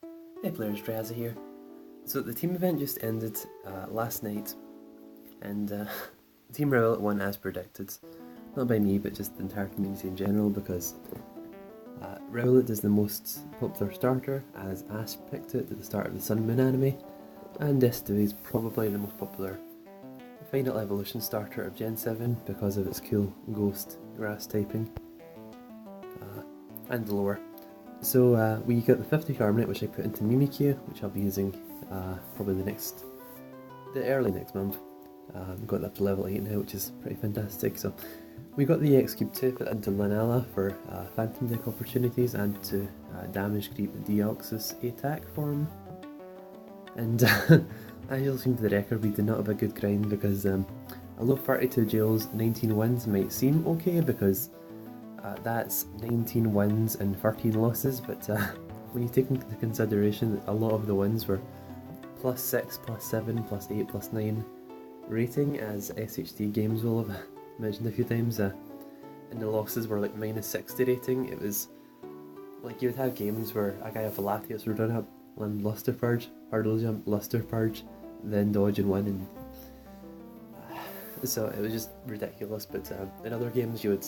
Hey players, Dryaza here. So the team event just ended last night, and Team Rowlet won as predicted. Not by me, but just the entire community in general, because Rowlet is the most popular starter, as Ash picked it at the start of the Sun Moon anime, and Destiny is probably the most popular final evolution starter of Gen 7 because of its cool ghost grass typing and the lore. So we got the 50 Carbonate, which I put into Mimikyu, which I'll be using probably the early next month. Got up to level 8 now, which is pretty fantastic. So we got the EX Cube too, put into Lanella for Phantom Deck opportunities and to damage creep the Deoxys attack form. And as you'll see to the record, we did not have a good grind because although 32 jails, 19 wins might seem okay because that's 19 wins and 13 losses, but when you take into consideration that a lot of the wins were +6, +7, +8, +9 rating, as SHD games will have mentioned a few times, and the losses were like -60 rating, it was like you would have games where a guy with a Latios would run up, land Luster Purge, hurdle jump, Luster Purge, then dodge and win, and so it was just ridiculous. But in other games you would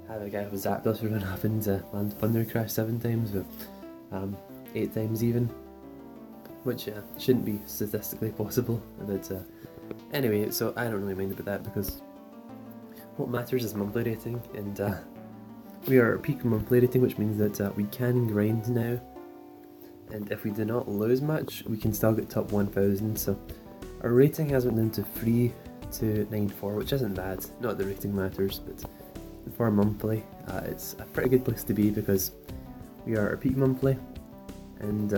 have a guy with Zapdos run up and land Thunder Crash 7 times, but 8 times even, which shouldn't be statistically possible. But anyway, so I don't really mind about that because what matters is monthly rating, and we are peak monthly rating, which means that we can grind now, and if we do not lose much, we can still get top 1000. So our rating has went down to 3294, which isn't bad. Not that the rating matters, but for monthly, it's a pretty good place to be because we are at peak monthly, and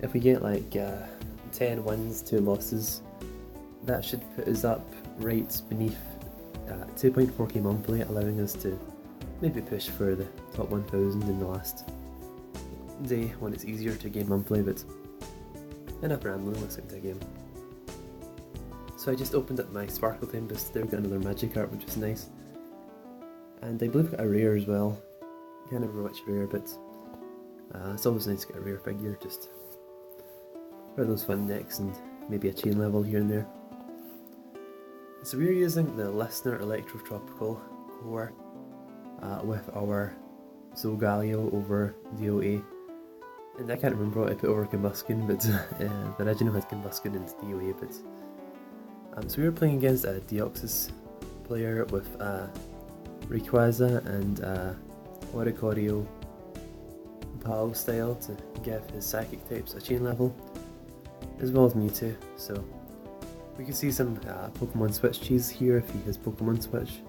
if we get like 10 wins, 2 losses, that should put us up right beneath 2.4k monthly, allowing us to maybe push for the top 1000 in the last day when it's easier to gain monthly. But enough rambling, let's get into the game. So I just opened up my Sparkle Tempest there, got another Magikarp, which is nice. And I believe I got a rare as well. Can't remember which rare, but it's always nice to get a rare figure just for those fun decks and maybe a chain level here and there. So we're using the Listener Electrotropical core with our Solgaleo over DOA. And I can't remember what I put over Combuskin, but the original had Combuskin and DOA. But so we were playing against a Deoxys player with Rayquaza and Oricorio Pal style to give his psychic types a chain level, as well as Mewtwo. So we can see some Pokemon Switch cheese here if he has Pokemon Switch,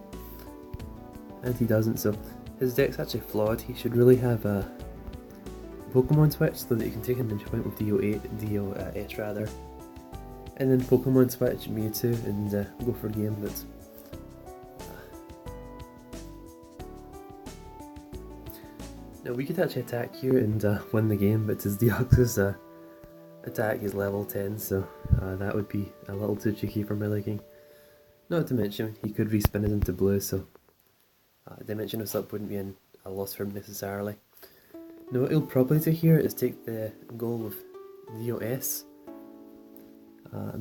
and he doesn't, so his deck's actually flawed. He should really have a Pokemon Switch so that you can take him into point with DOH rather, and then Pokemon Switch Mewtwo and go for game. But now we could actually attack here and win the game, but his Deoxys attack is level 10, so that would be a little too cheeky for my liking. Not to mention, he could respin it into blue, so Dimensional Slip wouldn't be a loss for him necessarily. Now what he'll probably do here is take the goal with DOS,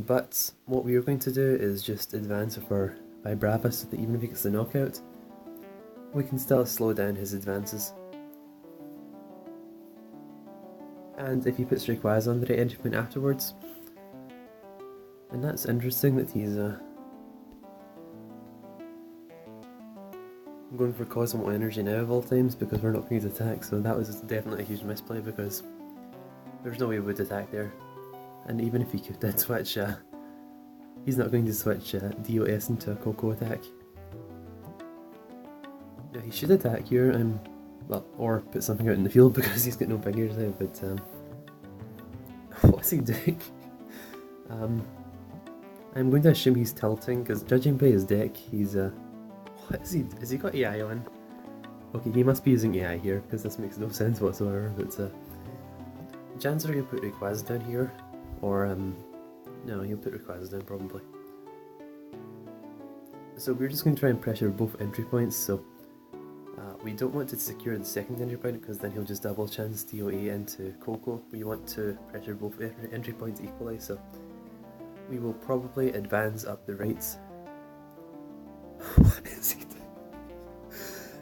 but what we are going to do is just advance with our Vibravis so that even if he gets the knockout, we can still slow down his advances. And if he puts Rayquaza on the right entry point afterwards, and that's interesting that he's going for Cosmo Energy now of all times, because we're not going to attack, so that was definitely a huge misplay because there's no way we would attack there. And even if he did switch, he's not going to switch DOS into a Coco attack. Now he should attack here, well, or put something out in the field because he's got no figures out, but what's he doing? I'm going to assume he's tilting, because judging by his deck, he's what is he? Has he got AI on? Okay, he must be using AI here, because this makes no sense whatsoever, but chances are he'll put Rayquaza down here, or no, he'll put Rayquaza down probably. So we're just going to try and pressure both entry points, so We don't want to secure the second entry point because then he'll just double chance DOA into Coco. We want to pressure both entry points equally, so we will probably advance up the rights. What is he doing?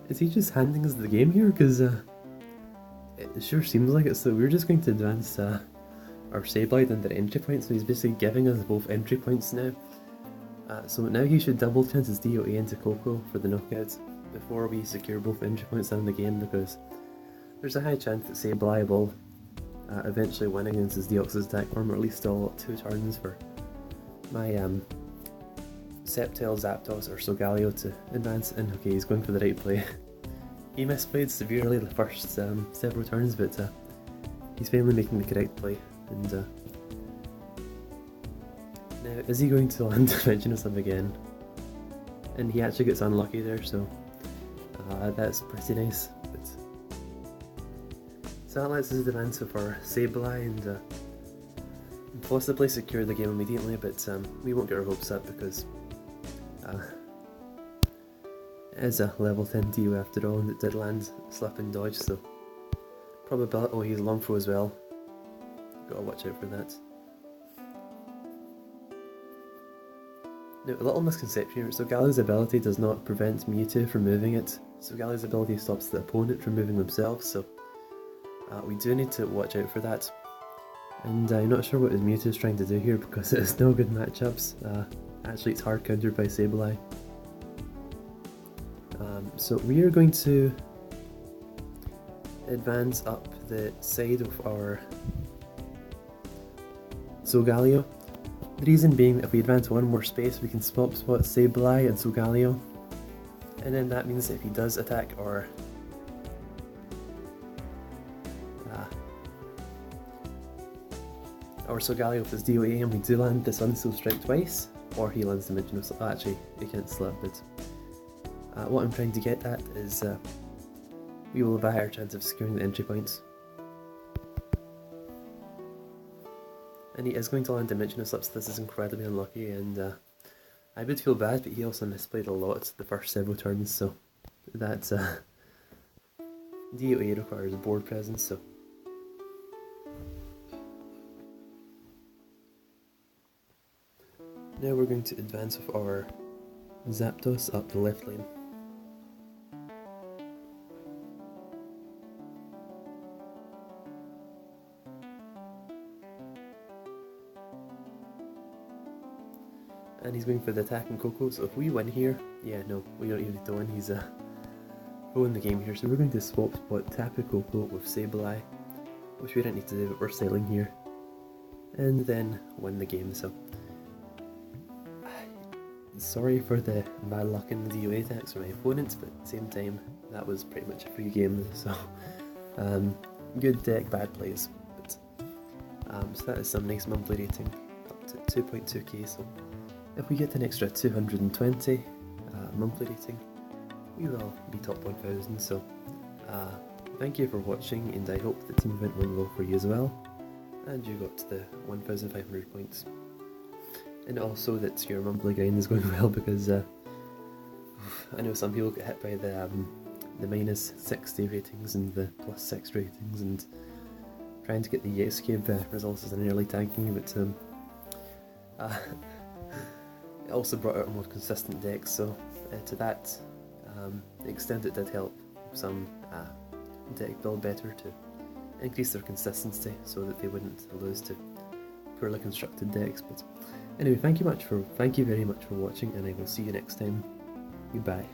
Is he just handing us the game here? Because it sure seems like it. So we're just going to advance our Sableye into the entry point, so he's basically giving us both entry points now. So now he should double chance his DOA into Coco for the knockouts before we secure both entry points in the game, because there's a high chance that Sableye will eventually win against his Deoxys attack form, or at least still 2 turns for my Sceptile, Zapdos or Solgaleo to advance. And okay, he's going for the right play. He misplayed severely the first several turns, but he's finally making the correct play. And now, is he going to land Dimensional Sub again? And he actually gets unlucky there, so that's pretty nice. But so that lets us advance with our Sableye and possibly secure the game immediately, but we won't get our hopes up because it is a level 10 DO after all, and it did land Slip and Dodge, so probability. Oh, he's long throw as well. Gotta watch out for that. Now, a little misconception here. So Galio's ability does not prevent Mewtwo from moving it. So Galio's ability stops the opponent from moving themselves, so we do need to watch out for that. And I'm not sure what his Mewtwo is trying to do here because it is no good matchups. Actually, it's hard countered by Sableye. So we are going to advance up the side of our Solgaleo. The reason being that if we advance one more space, we can swap Sableye and Solgaleo. And then that means that if he does attack our Solgaleo with his DOA and we do land the Sunstone Strike twice, or he lands Dimensional Slip. Actually, he can't slip, but what I'm trying to get at is we will have a higher chance of securing the entry points. And he is going to land Dimensional Slips. This is incredibly unlucky, and I would feel bad, but he also misplayed a lot the first several turns, so that's DOA requires board presence, so now we're going to advance with our Zapdos up the left lane. And he's going for the attack and Coco, so if we win here, yeah, no, we don't even to win, he's throwing the game here, so we're going to swap spot Tapu Koko with Sableye, which we didn't need to do, but we're selling here, and then win the game. So sorry for the bad luck in the DOA attacks from my opponents, but at the same time, that was pretty much a free game, so good deck, bad plays. But so that is some nice monthly rating, up to 2.2k, so if we get an extra 220 monthly rating, we will be top 1000, so thank you for watching, and I hope the team event went well for you as well, and you got to the 1500 points. And also that your monthly grind is going well, because I know some people get hit by the minus 60 ratings and the plus 6 ratings, and trying to get the escape results is an early tanking, but it also brought out a more consistent deck, so to that extent it did help some deck build better to increase their consistency so that they wouldn't lose to poorly constructed decks. But anyway, thank you very much for watching, and I will see you next time. Goodbye.